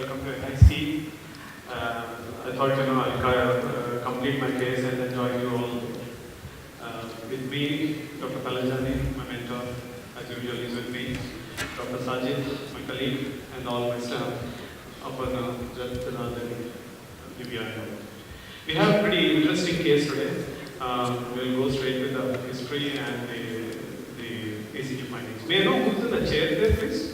welcome to NIC. I thought, I'll complete my case and then join you all. With me, Dr. Palajani, my mentor, as usual, is with me. Dr. Sajid, my colleague, and all my staff. Aparna, Jatana, and Divya. We have a pretty interesting case today. We'll go straight with the history and the ACG findings. May I know who's in the chair there, please?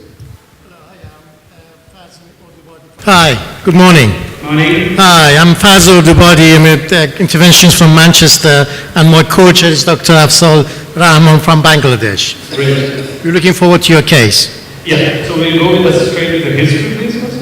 Hi, good morning. Morning. Hi, I'm Fazil Dubadi. I'm with Interventions from Manchester, and my coach is Dr. Afzal Rahman from Bangladesh. Great. We're looking forward to your case. Yeah, so we'll go with the straight with the history, please. First.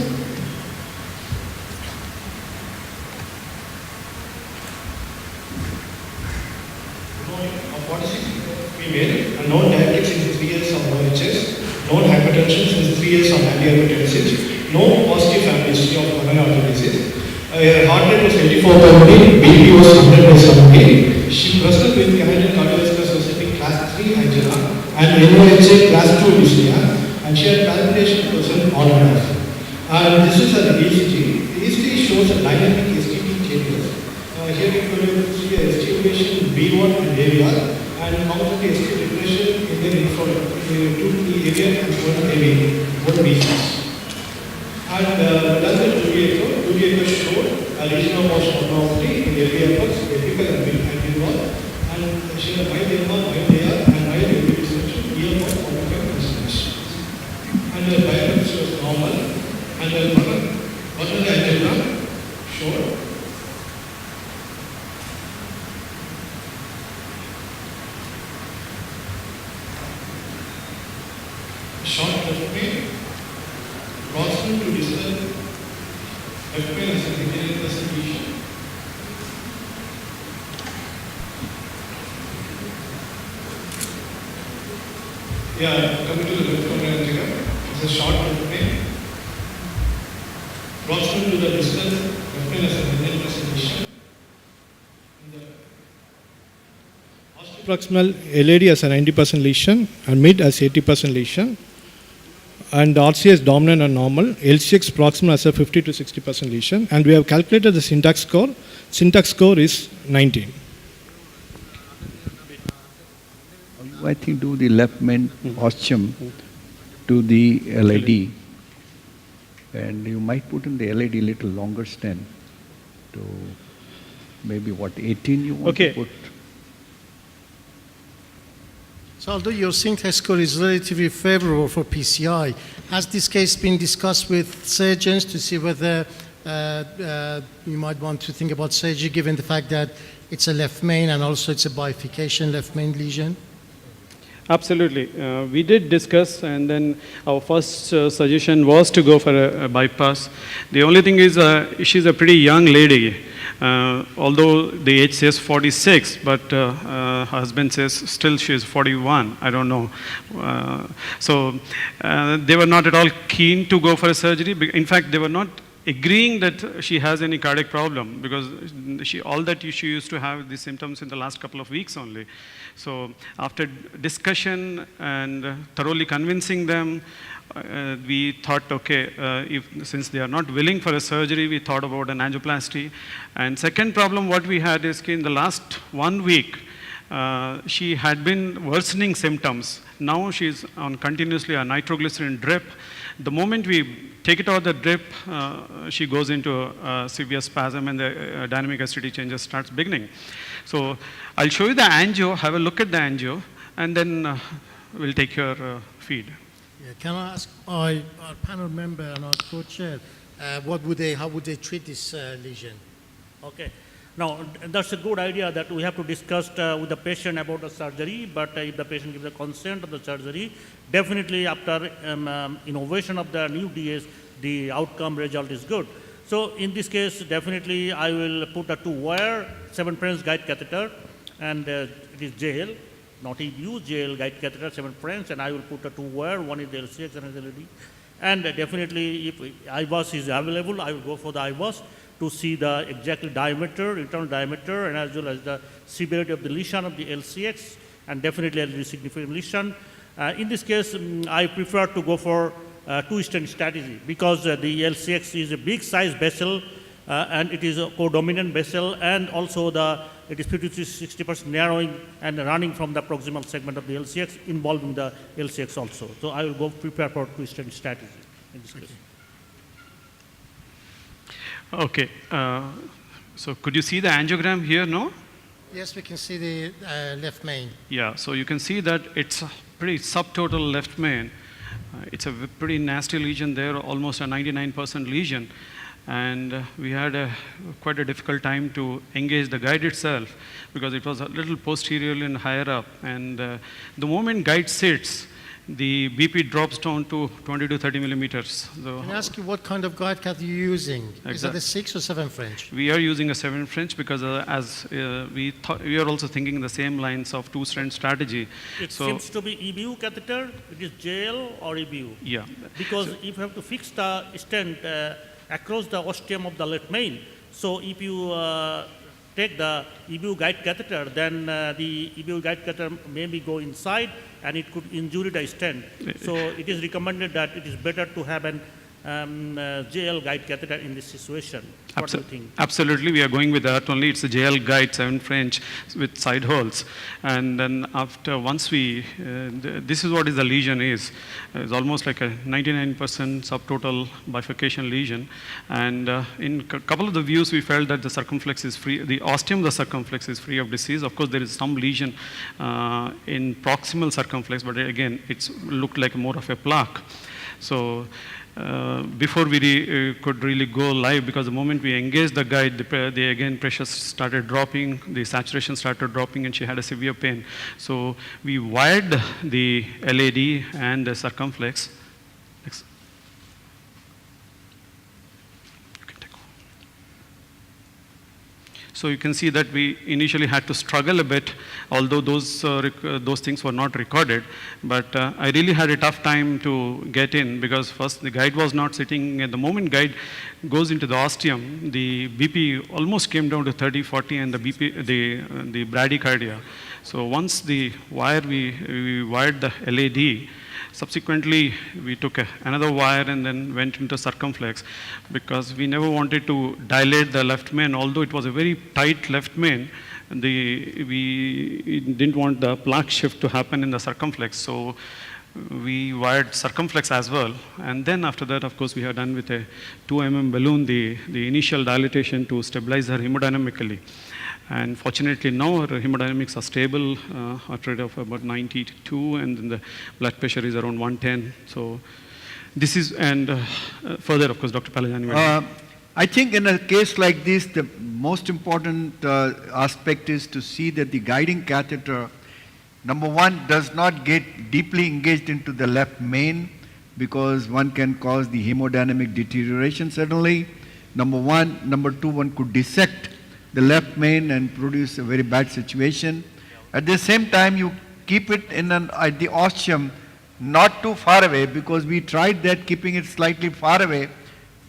A 46-year-old female, a known diabetic since 3 years of OHS, known hypertension since 3 years of antihypertensive, no positive family history of coronary artery disease. Her heart rate was 84 per minute, BP was 100 by 70. She presented with Canadian Cardiovascular Society class 3 angina and NOHA class 2 dyspnea, and she had palpitation percent on and off. And this is an ECG. The ECG shows a dynamic STT changes. Here we could see a estimation B1 and AVR, and mounted the ST depression in the infrared, 2 AVR and 1 AV, 1 BCs. And done the 2D echo showed a lesion of motion abnormality in the area of epical and mid-angle, and she had mild MR, mild AR, and mild AV dissection, EM of 45 constellations. And the diagnosis was normal, and the coronary angina showed short left main, proximal to distal left main as a degenerative lesion. Yeah, coming to the left coronary angina, it's a short left main, proximal to the distal left main as a degenerative lesion. Proximal LAD as a 90% lesion and mid as 80% lesion, and RCS dominant and normal, LCX proximal as a 50 to 60% lesion, and we have calculated the syntax score. Syntax score is 19. I think do the left main ostium to the LAD, and you might put in the LAD little longer stent to maybe 18 you want to put. So although your syntax score is relatively favorable for PCI, has this case been discussed with surgeons to see whether you might want to think about surgery given the fact that it's a left main and also it's a bifurcation left main lesion? Absolutely. We did discuss, and then our first suggestion was to go for a bypass. The only thing is she's a pretty young lady. Although the age says 46, but her husband says still she is 41. I don't know. So they were not at all keen to go for a surgery. In fact, they were not agreeing that she has any cardiac problem, because all that she used to have these symptoms in the last couple of weeks only. So after discussion and thoroughly convincing them, we thought, okay, since they are not willing for a surgery, we thought about an angioplasty. And second problem what we had is in the last 1 week, she had been worsening symptoms. Now she's on continuously a nitroglycerin drip. The moment we take it out of the drip, she goes into a severe spasm, and the dynamic STT changes starts beginning. So I'll show you the angio, have a look at the angio, and then we'll take your feed. Yeah, can I ask our panel member and our co-chair, how would they treat this lesion? Okay. Now, that's a good idea that we have to discuss with the patient about the surgery, but if the patient gives a consent of the surgery, definitely after innovation of the new DS, the outcome result is good. So in this case, definitely I will put a 2-wire 7 French guide catheter, and it is JL, not use JL guide catheter 7 French, and I will put a 2-wire, one is the LCX and the LAD. And definitely if IVAS is available, I will go for the IVAS to see the exact diameter, internal diameter, and as well as the severity of the lesion of the LCX, and definitely a significant lesion. In this case, I prefer to go for two-stent strategy because the LCX is a big size vessel and it is a co-dominant vessel, and also it is 50 to 60% narrowing and running from the proximal segment of the LCX, involving the LCX also. So I will go prepare for two-stent strategy in this case. Okay. So could you see the angiogram here, no? Yes, we can see the left main. Yeah, so you can see that it's a pretty subtotal left main. It's a pretty nasty lesion there, almost a 99% lesion. And we had quite a difficult time to engage the guide itself because it was a little posteriorly and higher up. And the moment guide sits, the BP drops down to 20 to 30 millimeters. So Can I ask you what kind of guide cat you're using? Is it Exact- a 6 or 7 French? we are using a 7 French because we are also thinking the same lines of two-strand strategy. It So seems to be EBU catheter, it is JL or EBU. yeah, Because if you have to fix the stent across the ostium of the left main, so if you take the EBU guide catheter, then the EBU guide catheter maybe go inside and it could injure the stent. So it is recommended that it is better to have an JL guide catheter in this situation. What do you think? Absolutely, we are going with that only. It's a JL guide 7 French with side holes, and then once we this is what is the lesion is. It's almost like a 99% subtotal bifurcation lesion, and in a couple of the views we felt that the circumflex is free, the ostium of the circumflex is free of disease. Of course, there is some lesion in proximal circumflex, but again, it's looked like more of a plaque. So before we could really go live, because the moment we engaged the guide, the again pressure started dropping, the saturation started dropping, and she had a severe pain. So we wired the LAD and the circumflex. Next. You can take over. So you can see that we initially had to struggle a bit, although those things were not recorded. But I really had a tough time to get in because first the guide was not sitting. At the moment guide goes into the ostium, the BP almost came down to 30, 40, and the BP, the bradycardia. So once the wire we wired the LAD. Subsequently, we took another wire and then went into circumflex because we never wanted to dilate the left main, although it was a very tight left main. We didn't want the plaque shift to happen in the circumflex, so we wired circumflex as well. And then after that, of course, we had done with a 2 mm balloon the initial dilatation to stabilize her hemodynamically. And fortunately now her hemodynamics are stable, heart rate of about 92, and then the blood pressure is around 110. So this is, and further, of course, Dr. Palajani. I think in a case like this, the most important aspect is to see that the guiding catheter, number one, does not get deeply engaged into the left main because one can cause the hemodynamic deterioration suddenly. Number one. Number two, one could dissect the left main and produce a very bad situation. At the same time, you keep it at the ostium not too far away because we tried that, keeping it slightly far away,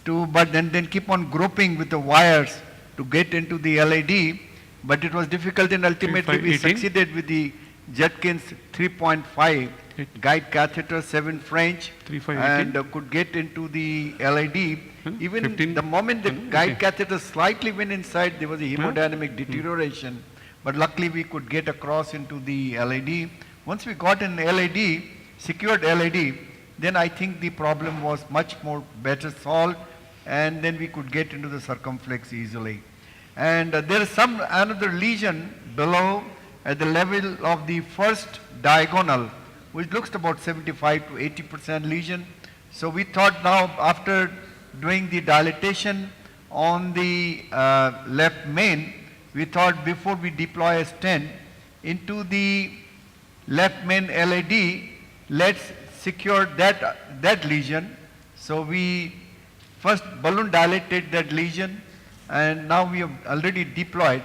but then keep on groping with the wires to get into the LAD, but it was difficult and ultimately we 18? succeeded with the Judkins 3.5 guide catheter 7 French 3.5, and could get into the LAD. Even 15? the moment the guide Okay. catheter slightly went inside, there was a hemodynamic deterioration, but luckily we could get across into the LAD. Once we got in LAD, secured LAD, then I think the problem was much more better solved, and then we could get into the circumflex easily. And there is another lesion below at the level of the first diagonal, which looks about 75 to 80% lesion. So we thought now, after doing the dilatation on the left main, we thought before we deploy a stent into the left main LAD, let's secure that lesion. So we first balloon dilated that lesion, and now we have already deployed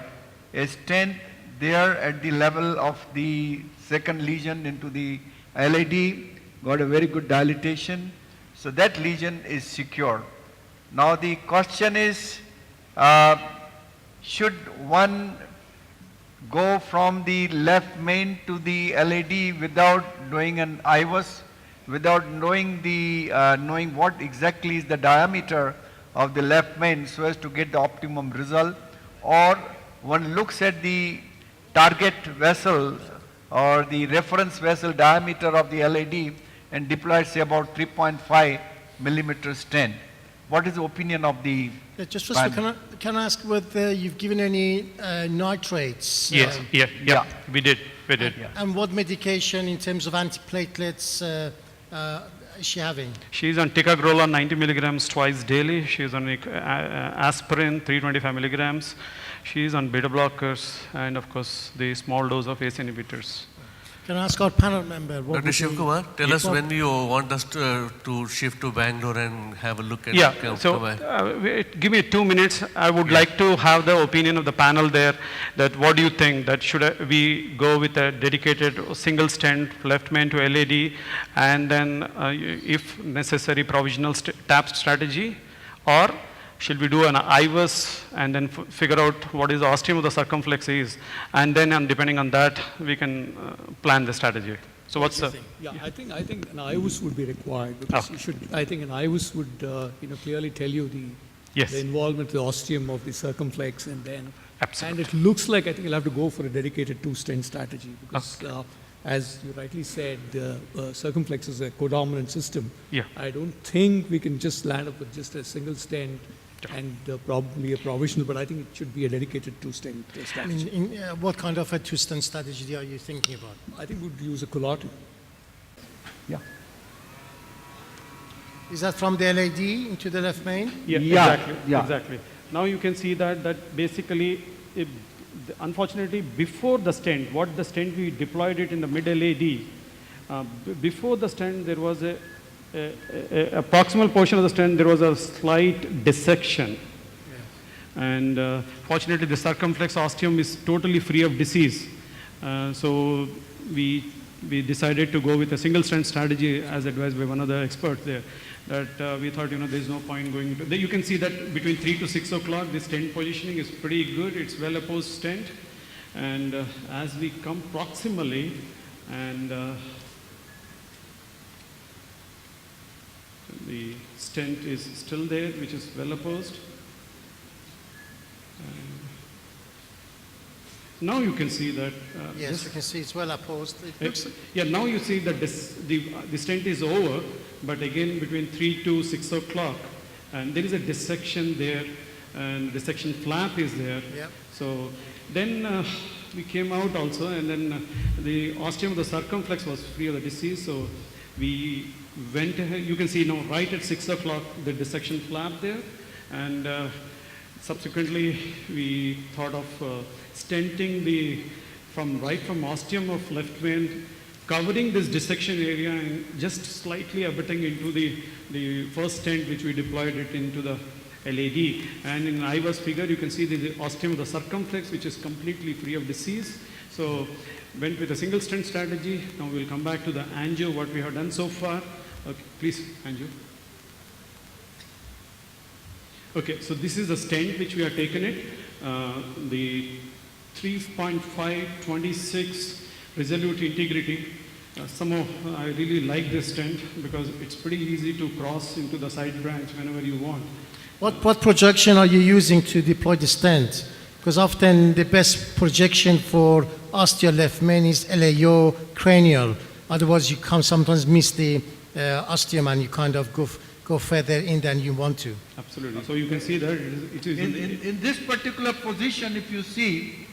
a stent there at the level of the second lesion into the LAD, got a very good dilatation. So that lesion is secure. Now the question is, should one go from the left main to the LAD without doing an IVUS? without knowing what exactly is the diameter of the left main so as to get the optimum result, or one looks at the target vessel or the reference vessel diameter of the LAD and deploys say about 3.5 millimeter stent. What is the opinion of the Just first, can I ask whether you've given any nitrates? Yes, yeah. we did. And what medication in terms of antiplatelets is she having? She's on ticagrelor 90 milligrams twice daily. She's on aspirin 325 milligrams. She's on beta blockers and of course the small dose of ACE inhibitors. Can I ask our panel member? What Dr. would Shiv be- Kumar, tell us What- when you want us to shift to Bangalore and have a look at Yeah, so give me 2 minutes. I would like to have the opinion of the panel there, that what do you think, that should we go with a dedicated single stent left main to LAD and then if necessary provisional TAP strategy, or should we do an IVUS and then figure out what is the ostium of the circumflex is, and then depending on that we can plan the strategy. So what's the... Yeah, I think an IVUS would be required because you should. I think an IVUS would clearly tell you Yes. the involvement of the ostium of the circumflex, and then Absolutely. and it looks like I think you'll have to go for a dedicated two-stent strategy because as you rightly said, the circumflex is a codominant system. Yeah. I don't think we can just land up with just a single stent and probably a provisional, but I think it should be a dedicated two-stent I strategy. mean, what kind of a two-stent strategy are you thinking about? I think we'd use a colloid. Yeah. Is that from the LAD into the left main? Yeah, Yeah, exactly. yeah. Exactly. Now you can see that basically, unfortunately, before the stent, what the stent we deployed it in the mid LAD. Before the stent, there was a proximal portion of the stent. There was a slight dissection, and fortunately, the circumflex ostium is totally free of disease. So we decided to go with a single stent strategy, as advised by one of the experts there. That we thought, there's no point going into. You can see that between 3 to 6 o'clock, the stent positioning is pretty good. It's well opposed stent, and as we come proximally, and the stent is still there, which is well opposed. Now you can see that. Yes, you can see it's well opposed. It looks, Yeah, now you see that the stent is over, but again between 3 to 6 o'clock, and there is a dissection there, and dissection flap is there. Yep. So then we came out also, and then the ostium of the circumflex was free of the disease, so we went ahead. You can see now right at 6 o'clock the dissection flap there, and subsequently we thought of stenting from ostium of left vein, covering this dissection area and just slightly abutting into the first stent which we deployed it into the LAD. And in IVUS figure you can see the ostium of the circumflex, which is completely free of disease. So went with a single stent strategy. Now we'll come back to the angio, what we have done so far. Okay, please, angio. Okay, so this is the stent which we have taken it. The 3.5, 26 resolute integrity. Somehow I really like this stent because it's pretty easy to cross into the side branch whenever you want. what projection are you using to deploy the stent? Because often the best projection for osteo left main is LAO cranial. Otherwise, you can sometimes miss the ostium and you kind of go further in than you want to. Absolutely. So you can see that it is In this particular position, if you see,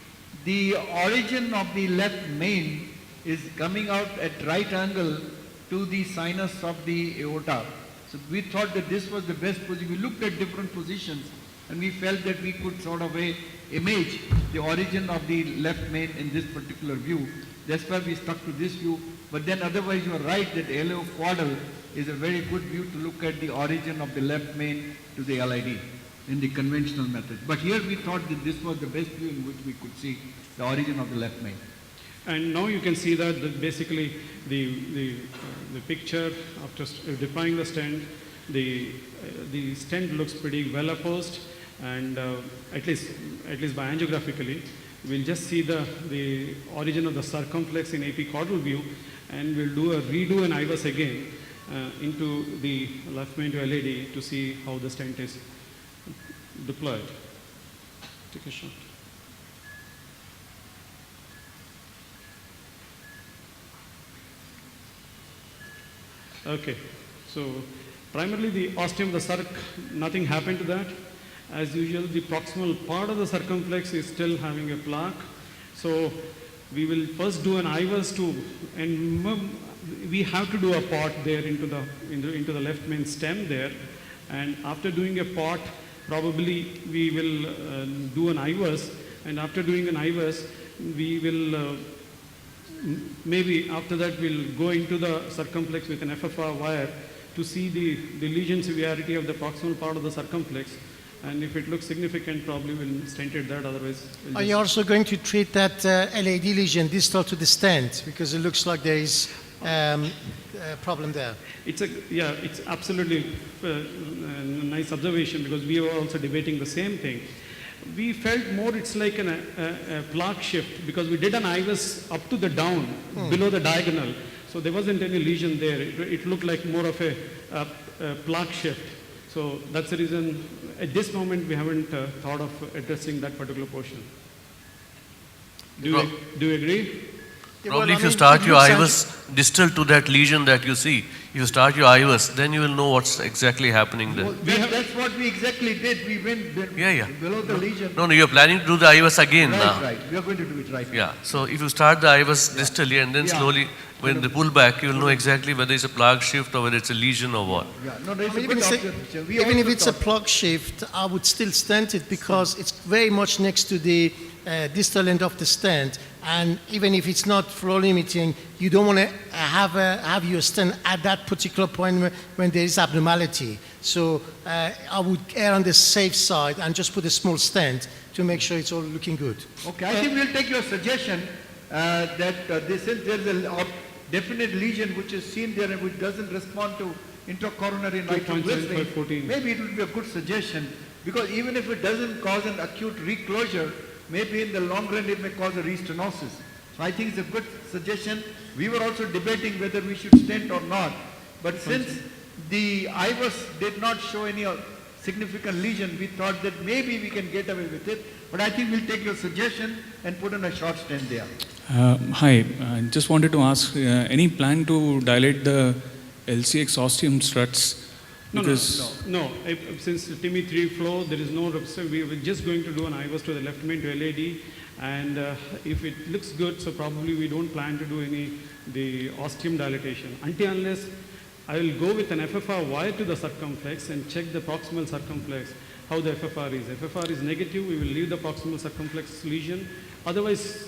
the origin of the left main is coming out at right angle to the sinus of the aorta. So we thought that this was the best position. We looked at different positions and we felt that we could sort of image the origin of the left main in this particular view. That's why we stuck to this view. But then otherwise you are right that the LAO caudal is a very good view to look at the origin of the left main to the LID in the conventional method. But here we thought that this was the best view in which we could see the origin of the left main. And now you can see that basically the picture after deploying the stent, the stent looks pretty well opposed, and at least by angiographically, we'll just see the origin of the circumflex in AP caudal view, and we'll redo an IVUS again. into the left main to LED to see how the stent is deployed. Take a shot. Okay, so primarily the ostium, the circ, nothing happened to that. As usual, the proximal part of the circumflex is still having a plaque. So we will first do an IVUS and we have to do a pot there into the left main stem there. And after doing a pot, probably we will do an IVUS. And after doing an IVUS, we will maybe after that we'll go into the circumflex with an FFR wire to see the lesion severity of the proximal part of the circumflex. And if it looks significant, probably we'll stent it that, otherwise we'll Are you also going to treat that LAD lesion distal to the stent? Because it looks like there is a problem there. It's absolutely a nice observation, because we were also debating the same thing. We felt more it's like a plaque shift, because we did an IVUS up to the down, below the diagonal. So there wasn't any lesion there. It looked like more of a plaque shift. So that's the reason at this moment we haven't thought of addressing that particular portion. Do you agree? Probably if you start your IVUS distal to that lesion that you see, if you start your IVUS, then you will know what's exactly happening there. Well, that's what we exactly did. We went below the lesion. No, you're planning to do the IVUS again now. Right. We are going to do it right now. Yeah, so if you start the IVUS distally and then slowly, when they pull back, you'll know exactly whether it's a plaque shift or whether it's a lesion or what. Yeah, no, it's a Even, good if, observation. We even if also it's a thought- plug shift, I would still stent it because it's very much next to the distal end of the stent. And even if it's not flow limiting, you don't want to have your stent at that particular point when there is abnormality. So I would err on the safe side and just put a small stent to make sure it's all looking good. Okay, I think we'll take your suggestion that since there's a definite lesion which is seen there and which doesn't respond to intracoronary 2.75, nitroglycerin, 14. maybe it would be a good suggestion, because even if it doesn't cause an acute reclosure, maybe in the long run it may cause a restenosis. So I think it's a good suggestion. We were also debating whether we should stent or not, but since the IVUS did not show any significant lesion, we thought that maybe we can get away with it. But I think we'll take your suggestion and put in a short stent there. Hi, I just wanted to ask, any plan to dilate the LCX ostium struts? Because No. Since TIMI 3 flow, there is no we were just going to do an IVUS to the left main to LAD, and if it looks good, so probably we don't plan to do the ostium dilatation until unless I will go with an FFR wire to the circumflex and check the proximal circumflex, how the FFR is. FFR is negative, we will leave the proximal circumflex lesion. Otherwise,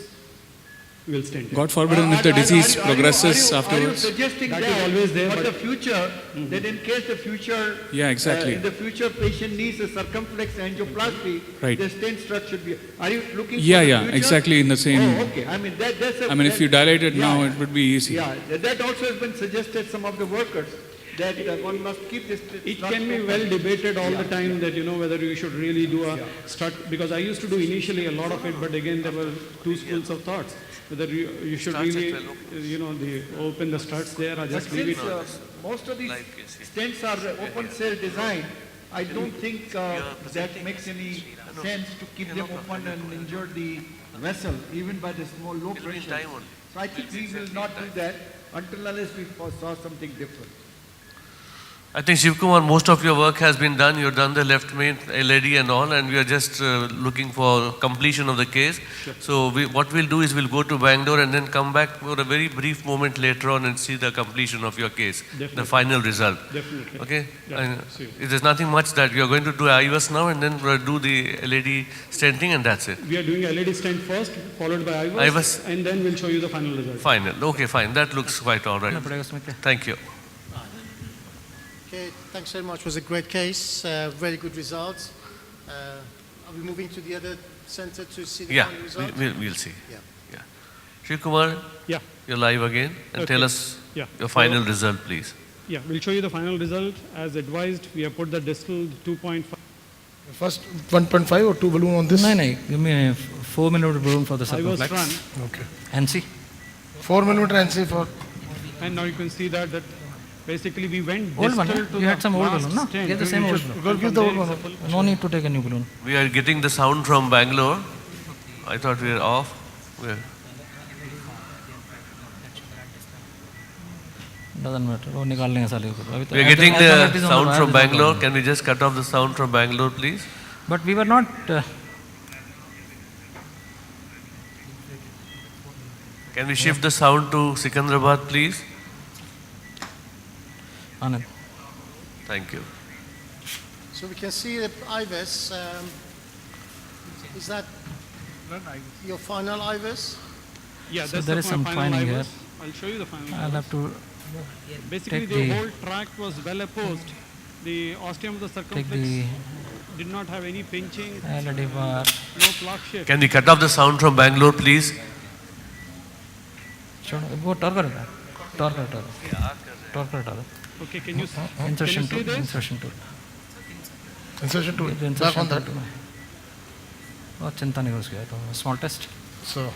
we will stent it. God forbid if the disease progresses Are you afterwards. suggesting That that, is always there, for but- the future, that in case the future, Yeah, exactly. in the future patient needs a circumflex angioplasty, Right. the stent strut should be, are you looking Yeah, for the yeah, future? exactly in the same. Oh, okay, I mean, that's a... I mean, if you dilate it now, yeah, it would be easy. Yeah, that also has been suggested some of the workers, that one must keep this... It strut can be open. well debated all the time that, whether you should really do a strut, because I used to do initially a lot of it, but again, there were two schools of thoughts. Whether you should Struts really, it well, open the struts there or But just leave since it. most of these Live case, yeah. stents are open cell design, I don't think that makes any sense to keep them open and injure the vessel, even by the small low It'll be in pressure. time only. So I think we will not do that until unless we saw something different. I think Shivkumar, most of your work has been done. You've done the left main, LAD and all, and we are just looking for completion of the case. So what we'll do is we'll go to Bangalore and then come back for a very brief moment later on and see the completion of your case, the Definitely. final result. Definitely. Okay? Yeah, And sure. there's nothing much that you're going to do IVUS now and then we'll do the LAD stenting and that's it. We are doing a LED stent first, followed by IVUS, IVUS. and then we'll show you the final result. Final. Okay, fine. That looks quite all right. Thank you. Okay, thanks very much. It was a great case, very good results. Are we moving to the other center to see the Yeah, final result? we'll see. Yeah. Yeah. Shivkumar, Yeah, you're live again and tell Okay. us yeah. your final result, please. Yeah, we'll show you the final result. As advised, we have put the distal 2.5. First 1.5 or 2 balloon on this? No, give me a 4-minute balloon for the IVUS circumflex. Okay. And see. 4 millimeter NC for And now you can see that Basically, we went Old one, distal huh? to You had some old last balloon, no? stand. Give the same old balloon. We'll give the old one. No need to take a new balloon. We are getting the sound from Bangalore. I thought we were off. Doesn't matter. वो निकाल लेंगे साले को. अभी तो We are as getting long as the it is on sound wire, from there's no Bangalore. problem. Can we just cut off the sound from Bangalore, please? But we were not. Can we shift the sound to Sikandrabad, please? Anand. Thank you. So we can see the IVES. Is that your final IVES? Yeah, So that's there the is some final fining IVES. here. I'll show you the final I'll IVES. have to Basically, take the the- whole tract was well opposed. The ostium of the take circumflex the did not have any pinching, LED bar. no plaque shape. Can we cut off the sound from Bangalore, please? छोड़ो वो torque कर रहा torque कर torque कर डालो Okay, can you insertion see tool this? insertion tool Insertion tool. Give the Back on insertion that. tool बहुत चिंता नहीं घुस गया तो small test So,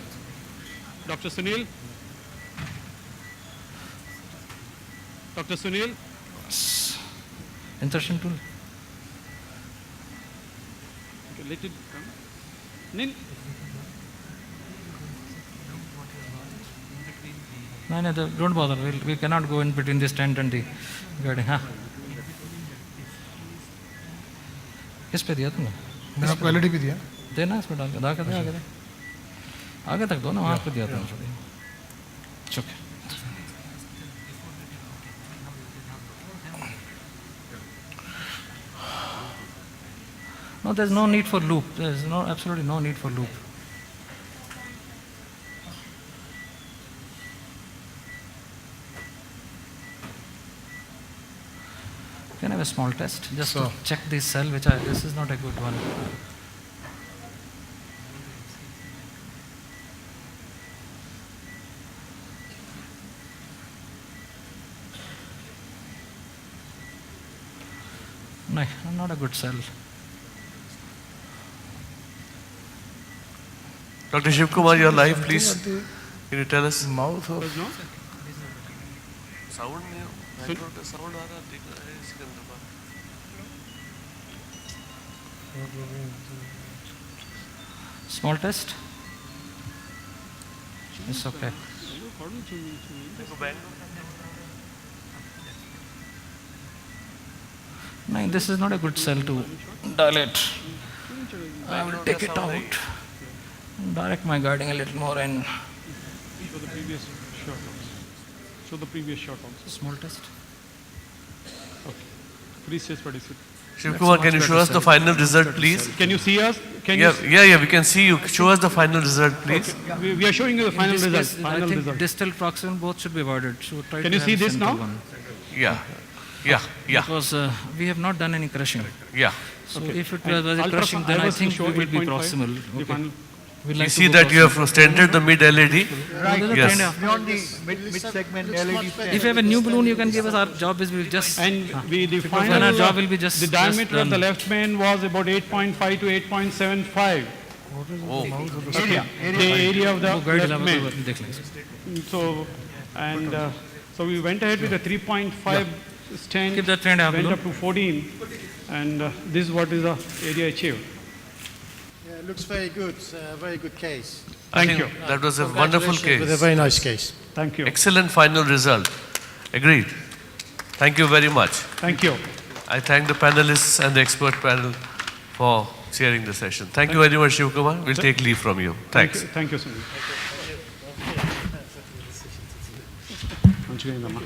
Dr. Sunil? Dr. Sunil? insertion tool Okay, let it come. Nil? no, don't bother. We cannot go in between this tent and the guarding. हाँ किस पे दिया तुमने मैंने आपको LED भी दिया. देना इसमें डाल के आगे दे आगे दे आगे तक दो ना वहाँ पे दिया तुमने छोड़ी चुप No, there's no need for loop. There's absolutely no need for loop. Can I have a small test just to check this cell, this is not a good one. No, not a good cell. Dr. Shiv Kumar, your live, please. Can you tell us? Mouth of No? Sound नहीं Bangalore का sound आ रहा दिख रहा है Secunderabad. Small test? It's okay. देखो Bangalore. No, this is not a good cell to dilate. I will take it out. Direct my guarding a little more and Show the previous shot also. Show the previous shot also. small test. Okay. Please just participate. Shiv Kumar, can you show us the final result, please? Can you see us? Can Yeah, you yeah, we can see you. Show us the final result, please. we are showing you the final In this result. case, Final I think result. distal proximal both should be avoided. So try Can to you see have a this simple now? one. Yeah, yeah, yeah, Because we have not done any crushing. yeah. So Okay. if it And was a crushing, then I was to think show we will be 8.5, proximal. the Okay. final- We'd You like to see go that you proximal. have stented the mid LED? Right. Yes. Beyond the mid-segment LED stand. If you have a new balloon, you can give us. Our job is we just. And we the then final our job will be just the diameter of the done. left main was about 8.5 to 8.75. Oh, Area. The area of the वो guide left लगा main. तो देख लेंगे. So and so we went ahead with a 3.5 stand. Keep that 3.5 went balloon. up to 14, and this is what is the area achieved. Yeah, looks very good. Very good case. I Thank think you. that was a wonderful Congratulations with a case. very nice case. Thank you. Excellent final result. Agreed. Thank you very much. Thank you. I thank the panelists and the expert panel for chairing the session. Thank you very much, Shiv Kumar. We'll take leave from you. Thanks. Thank you, Sunil. మంచిగా అయిందమ్మా.